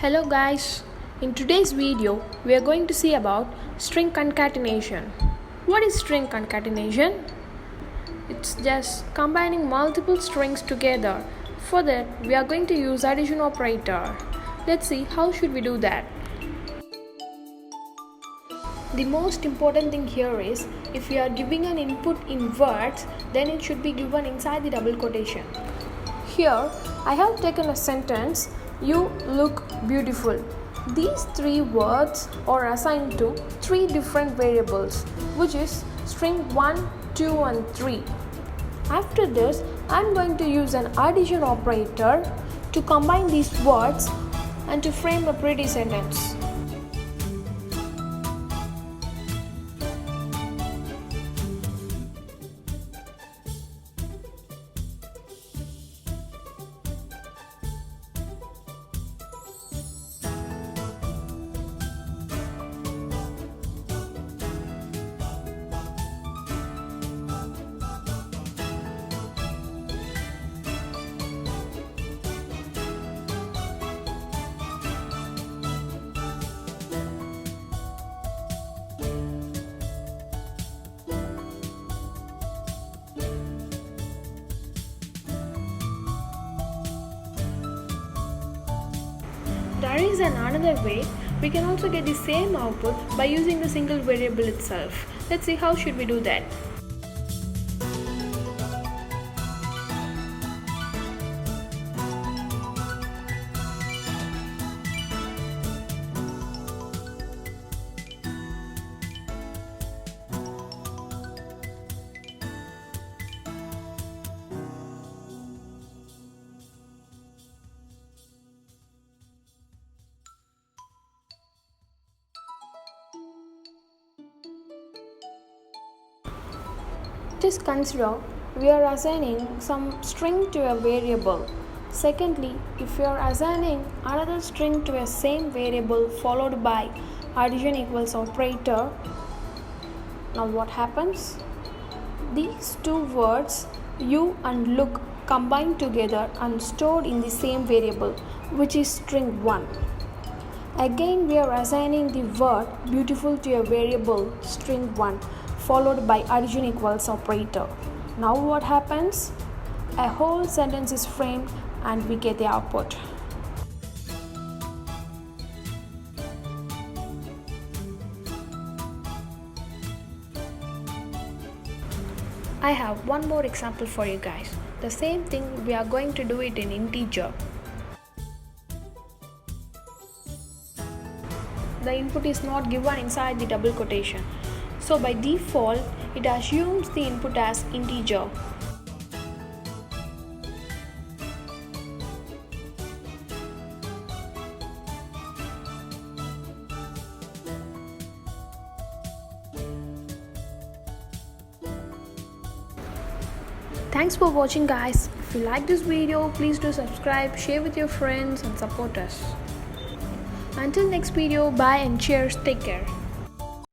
Hello guys, in today's video we are going to see about string concatenation. What is string concatenation? It's just combining multiple strings together. For that we are going to use addition operator. Let's see how should we do that. The most important thing here is if we are giving an input in words, then it should be given inside the double quotation. Here I have taken a sentence, "You look beautiful." These three words are assigned to three different variables, which is string 1, 2 and 3. After this, I am going to use an addition operator to combine these words and to frame a pretty sentence. There is another way. We can also get the same output by using the single variable itself. Let's see how should we do that. Just consider we are assigning some string to a variable. Secondly, if we are assigning another string to a same variable followed by addition equals operator, now what happens? These two words, you and look, combine together and stored in the same variable, which is string 1. Again, we are assigning the word beautiful to a variable string 1 followed by addition equals operator. Now what happens? A whole sentence is framed and we get the output. I have one more example for you guys. The same thing, we are going to do it in integer. The input is not given inside the double quotation. So by default, it assumes the input as integer. Thanks for watching guys. If you like this video, please do subscribe, share with your friends and support us. Until next video, bye and cheers, take care.